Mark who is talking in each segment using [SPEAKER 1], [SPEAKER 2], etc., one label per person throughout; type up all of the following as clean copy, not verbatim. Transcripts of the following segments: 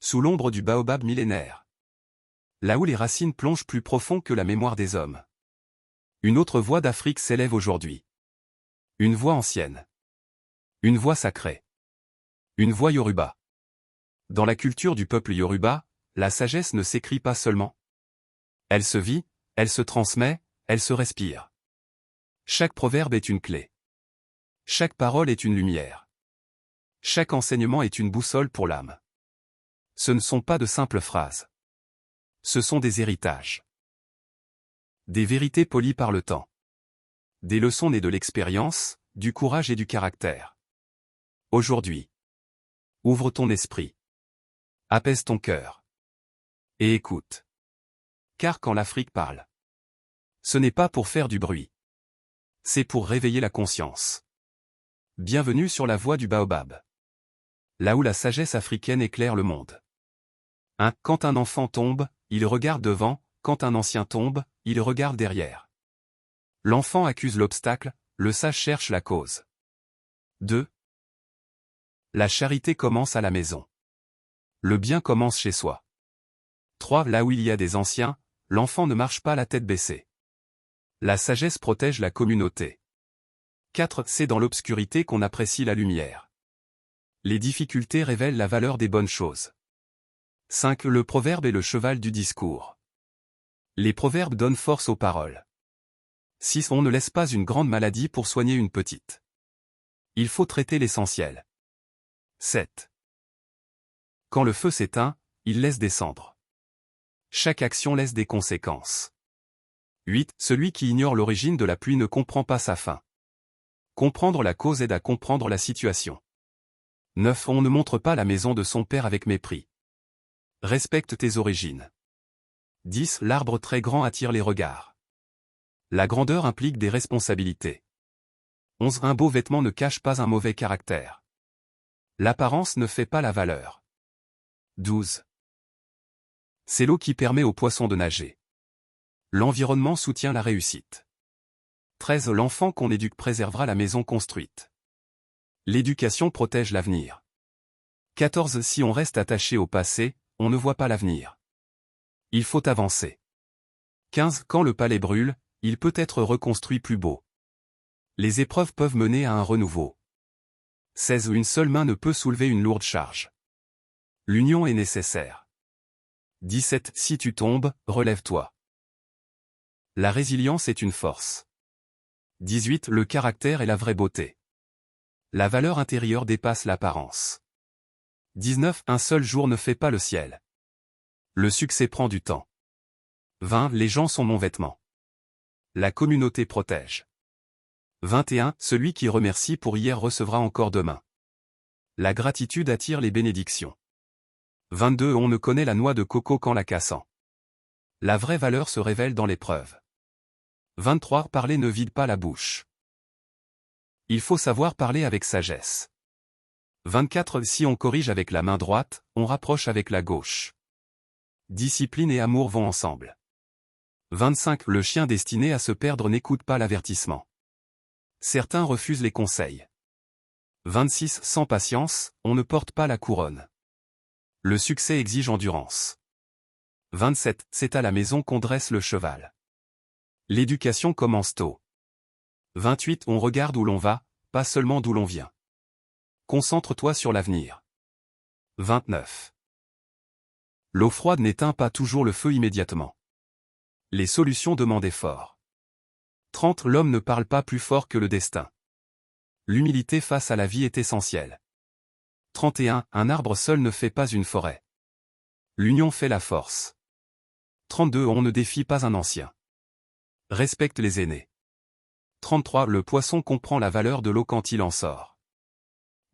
[SPEAKER 1] Sous l'ombre du baobab millénaire. Là où les racines plongent plus profond que la mémoire des hommes. Une autre voix d'Afrique s'élève aujourd'hui. Une voix ancienne. Une voix sacrée. Une voix Yoruba. Dans la culture du peuple Yoruba, la sagesse ne s'écrit pas seulement. Elle se vit, elle se transmet, elle se respire. Chaque proverbe est une clé. Chaque parole est une lumière. Chaque enseignement est une boussole pour l'âme. Ce ne sont pas de simples phrases. Ce sont des héritages. Des vérités polies par le temps. Des leçons nées de l'expérience, du courage et du caractère. Aujourd'hui. Ouvre ton esprit. Apaise ton cœur. Et écoute. Car quand l'Afrique parle, ce n'est pas pour faire du bruit. C'est pour réveiller la conscience. Bienvenue sur la voie du baobab. Là où la sagesse africaine éclaire le monde. Quand un enfant tombe, il regarde devant, quand un ancien tombe, il regarde derrière. L'enfant accuse l'obstacle, le sage cherche la cause. 2. La charité commence à la maison. Le bien commence chez soi. 3. Là où il y a des anciens, l'enfant ne marche pas la tête baissée. La sagesse protège la communauté. 4. C'est dans l'obscurité qu'on apprécie la lumière. Les difficultés révèlent la valeur des bonnes choses. 5. Le proverbe est le cheval du discours. Les proverbes donnent force aux paroles. 6. On ne laisse pas une grande maladie pour soigner une petite. Il faut traiter l'essentiel. 7. Quand le feu s'éteint, il laisse des cendres. Chaque action laisse des conséquences. 8. Celui qui ignore l'origine de la pluie ne comprend pas sa fin. Comprendre la cause aide à comprendre la situation. 9. On ne montre pas la maison de son père avec mépris. Respecte tes origines. 10. L'arbre très grand attire les regards. La grandeur implique des responsabilités. 11. Un beau vêtement ne cache pas un mauvais caractère. L'apparence ne fait pas la valeur. 12. C'est l'eau qui permet aux poissons de nager. L'environnement soutient la réussite. 13. L'enfant qu'on éduque préservera la maison construite. L'éducation protège l'avenir. 14. Si on reste attaché au passé, on ne voit pas l'avenir. Il faut avancer. 15. Quand le palais brûle, il peut être reconstruit plus beau. Les épreuves peuvent mener à un renouveau. 16. Une seule main ne peut soulever une lourde charge. L'union est nécessaire. 17. Si tu tombes, relève-toi. La résilience est une force. 18. Le caractère est la vraie beauté. La valeur intérieure dépasse l'apparence. 19. Un seul jour ne fait pas le ciel. Le succès prend du temps. 20. Les gens sont mon vêtement. La communauté protège. 21. Celui qui remercie pour hier recevra encore demain. La gratitude attire les bénédictions. 22. On ne connaît la noix de coco qu'en la cassant. La vraie valeur se révèle dans l'épreuve. 23. Parler ne vide pas la bouche. Il faut savoir parler avec sagesse. 24. Si on corrige avec la main droite, on rapproche avec la gauche. Discipline et amour vont ensemble. 25. Le chien destiné à se perdre n'écoute pas l'avertissement. Certains refusent les conseils. 26. Sans patience, on ne porte pas la couronne. Le succès exige endurance. 27. C'est à la maison qu'on dresse le cheval. L'éducation commence tôt. 28. On regarde où l'on va, pas seulement d'où l'on vient. Concentre-toi sur l'avenir. 29. L'eau froide n'éteint pas toujours le feu immédiatement. Les solutions demandent effort. 30. L'homme ne parle pas plus fort que le destin. L'humilité face à la vie est essentielle. 31. Un arbre seul ne fait pas une forêt. L'union fait la force. 32. On ne défie pas un ancien. Respecte les aînés. 33. Le poisson comprend la valeur de l'eau quand il en sort.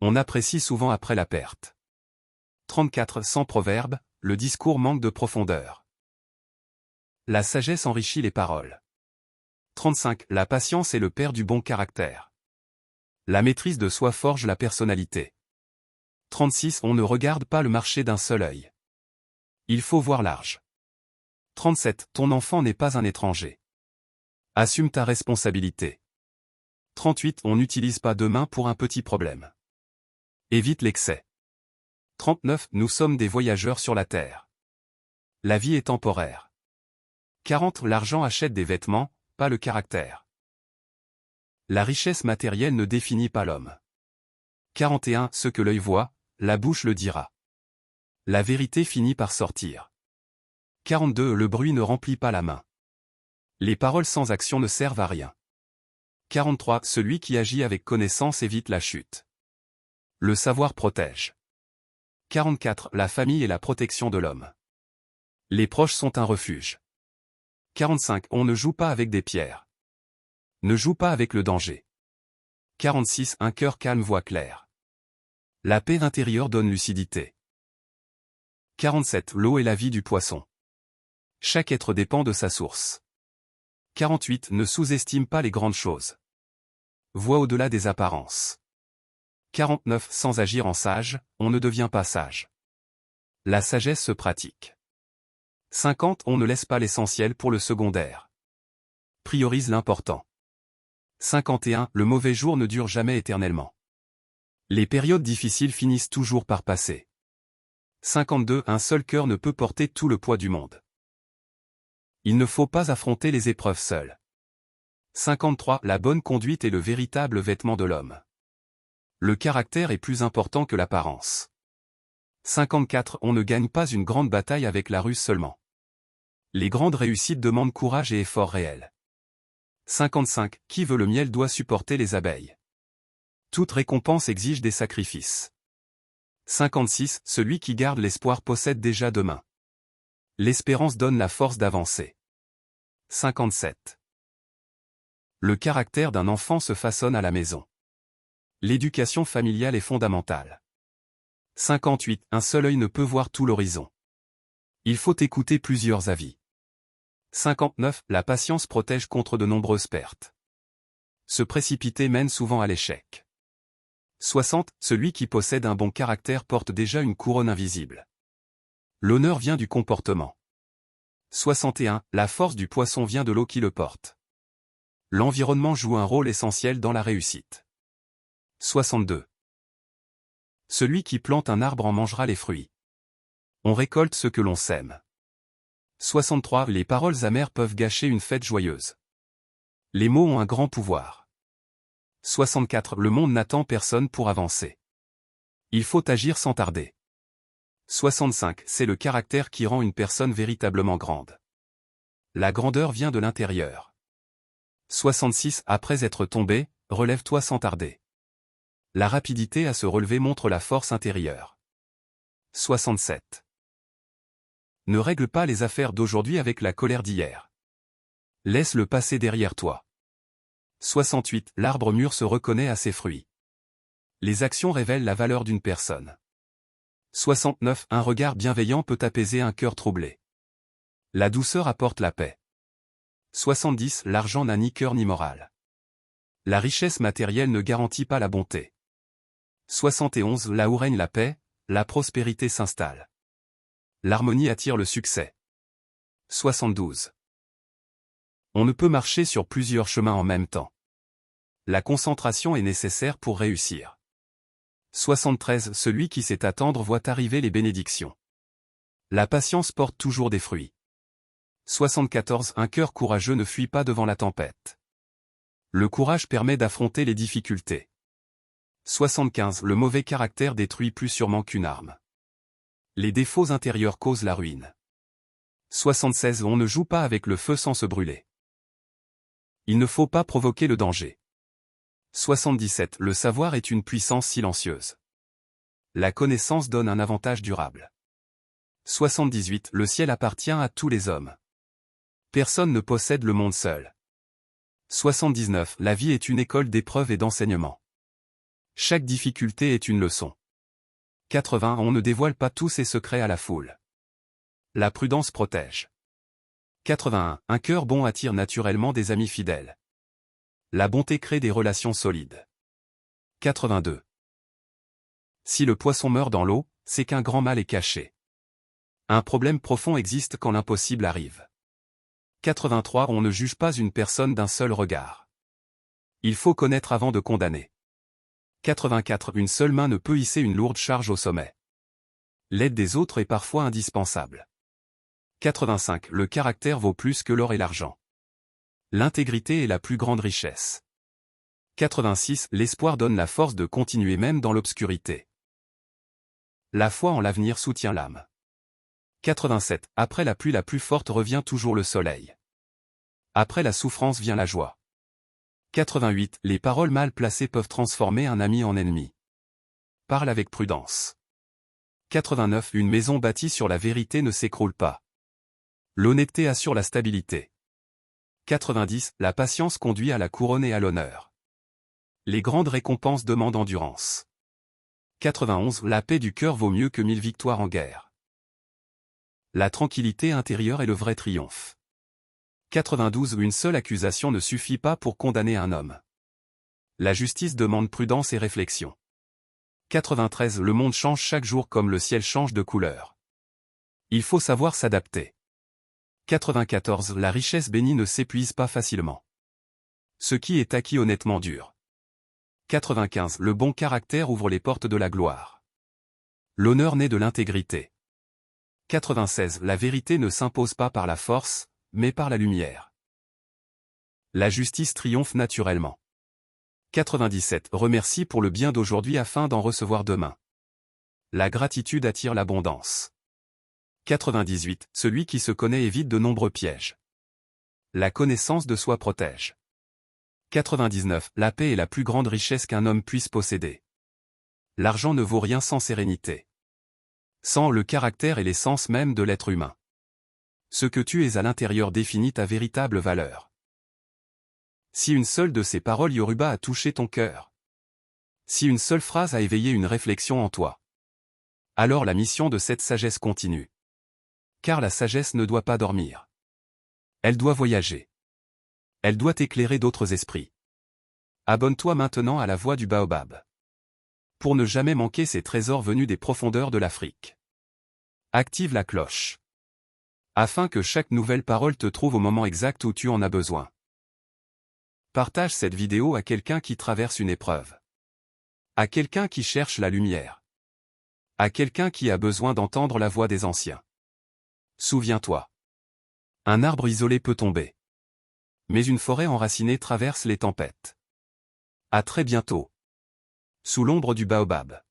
[SPEAKER 1] On apprécie souvent après la perte. 34. Sans proverbe, le discours manque de profondeur. La sagesse enrichit les paroles. 35. La patience est le père du bon caractère. La maîtrise de soi forge la personnalité. 36. On ne regarde pas le marché d'un seul œil. Il faut voir large. 37. Ton enfant n'est pas un étranger. Assume ta responsabilité. 38. On n'utilise pas deux mains pour un petit problème. Évite l'excès. 39 Nous sommes des voyageurs sur la Terre. La vie est temporaire. 40 L'argent achète des vêtements, pas le caractère. La richesse matérielle ne définit pas l'homme. 41 Ce que l'œil voit, la bouche le dira. La vérité finit par sortir. 42 Le bruit ne remplit pas la main. Les paroles sans action ne servent à rien. 43 Celui qui agit avec connaissance évite la chute. Le savoir protège. 44 La famille est la protection de l'homme. Les proches sont un refuge. 45 On ne joue pas avec des pierres. Ne joue pas avec le danger. 46 Un cœur calme voit clair. La paix intérieure donne lucidité. 47 L'eau est la vie du poisson. Chaque être dépend de sa source. 48 Ne sous-estime pas les grandes choses. Vois au-delà des apparences. 49 Sans agir en sage, on ne devient pas sage. La sagesse se pratique. 50 On ne laisse pas l'essentiel pour le secondaire. Priorise l'important. 51 Le mauvais jour ne dure jamais éternellement. Les périodes difficiles finissent toujours par passer. 52 Un seul cœur ne peut porter tout le poids du monde. Il ne faut pas affronter les épreuves seul. 53 La bonne conduite est le véritable vêtement de l'homme. Le caractère est plus important que l'apparence. 54 On ne gagne pas une grande bataille avec la ruse seulement. Les grandes réussites demandent courage et effort réel. 55 Qui veut le miel doit supporter les abeilles. Toute récompense exige des sacrifices. 56 Celui qui garde l'espoir possède déjà demain. L'espérance donne la force d'avancer. 57 Le caractère d'un enfant se façonne à la maison. L'éducation familiale est fondamentale. 58 Un seul œil ne peut voir tout l'horizon. Il faut écouter plusieurs avis. 59 La patience protège contre de nombreuses pertes. Se précipiter mène souvent à l'échec. 60 Celui qui possède un bon caractère porte déjà une couronne invisible. L'honneur vient du comportement. 61 La force du poisson vient de l'eau qui le porte. L'environnement joue un rôle essentiel dans la réussite. 62 Celui qui plante un arbre en mangera les fruits. On récolte ce que l'on sème. 63 Les paroles amères peuvent gâcher une fête joyeuse. Les mots ont un grand pouvoir. 64 Le monde n'attend personne pour avancer. Il faut agir sans tarder. 65 C'est le caractère qui rend une personne véritablement grande. La grandeur vient de l'intérieur. 66 Après être tombé, relève-toi sans tarder. La rapidité à se relever montre la force intérieure. 67 Ne règle pas les affaires d'aujourd'hui avec la colère d'hier. Laisse le passé derrière toi. 68 L'arbre mûr se reconnaît à ses fruits. Les actions révèlent la valeur d'une personne. 69 Un regard bienveillant peut apaiser un cœur troublé. La douceur apporte la paix. 70 L'argent n'a ni cœur ni morale. La richesse matérielle ne garantit pas la bonté. 71 Là où règne la paix, la prospérité s'installe. L'harmonie attire le succès. 72 On ne peut marcher sur plusieurs chemins en même temps. La concentration est nécessaire pour réussir. 73 Celui qui sait attendre voit arriver les bénédictions. La patience porte toujours des fruits. 74 Un cœur courageux ne fuit pas devant la tempête. Le courage permet d'affronter les difficultés. 75 Le mauvais caractère détruit plus sûrement qu'une arme. Les défauts intérieurs causent la ruine. 76 On ne joue pas avec le feu sans se brûler. Il ne faut pas provoquer le danger. 77 Le savoir est une puissance silencieuse. La connaissance donne un avantage durable. 78 Le ciel appartient à tous les hommes. Personne ne possède le monde seul. 79 La vie est une école d'épreuves et d'enseignements. Chaque difficulté est une leçon. 80 On ne dévoile pas tous ses secrets à la foule. La prudence protège. 81 Un cœur bon attire naturellement des amis fidèles. La bonté crée des relations solides. 82 Si le poisson meurt dans l'eau, c'est qu'un grand mal est caché. Un problème profond existe quand l'impossible arrive. 83 On ne juge pas une personne d'un seul regard. Il faut connaître avant de condamner. 84 Une seule main ne peut hisser une lourde charge au sommet. L'aide des autres est parfois indispensable. 85. Le caractère vaut plus que l'or et l'argent. L'intégrité est la plus grande richesse. 86. L'espoir donne la force de continuer même dans l'obscurité. La foi en l'avenir soutient l'âme. 87. Après la pluie la plus forte revient toujours le soleil. Après la souffrance vient la joie. 88. Les paroles mal placées peuvent transformer un ami en ennemi. Parle avec prudence. 89. Une maison bâtie sur la vérité ne s'écroule pas. L'honnêteté assure la stabilité. 90. La patience conduit à la couronne et à l'honneur. Les grandes récompenses demandent endurance. 91. La paix du cœur vaut mieux que 1000 victoires en guerre. La tranquillité intérieure est le vrai triomphe. 92. Une seule accusation ne suffit pas pour condamner un homme. La justice demande prudence et réflexion. 93. Le monde change chaque jour comme le ciel change de couleur. Il faut savoir s'adapter. 94. La richesse bénie ne s'épuise pas facilement. Ce qui est acquis honnêtement dure. 95. Le bon caractère ouvre les portes de la gloire. L'honneur naît de l'intégrité. 96. La vérité ne s'impose pas par la force, mais par la lumière. La justice triomphe naturellement. 97. Remercie pour le bien d'aujourd'hui afin d'en recevoir demain. La gratitude attire l'abondance. 98. Celui qui se connaît évite de nombreux pièges. La connaissance de soi protège. 99. La paix est la plus grande richesse qu'un homme puisse posséder. L'argent ne vaut rien sans sérénité. 100. Le caractère est l'essence même de l'être humain. Ce que tu es à l'intérieur définit ta véritable valeur. Si une seule de ces paroles Yoruba a touché ton cœur, si une seule phrase a éveillé une réflexion en toi, alors la mission de cette sagesse continue. Car la sagesse ne doit pas dormir. Elle doit voyager. Elle doit éclairer d'autres esprits. Abonne-toi maintenant à la voix du baobab. Pour ne jamais manquer ces trésors venus des profondeurs de l'Afrique. Active la cloche. Afin que chaque nouvelle parole te trouve au moment exact où tu en as besoin. Partage cette vidéo à quelqu'un qui traverse une épreuve. À quelqu'un qui cherche la lumière. À quelqu'un qui a besoin d'entendre la voix des anciens. Souviens-toi. Un arbre isolé peut tomber. Mais une forêt enracinée traverse les tempêtes. À très bientôt. Sous l'ombre du baobab.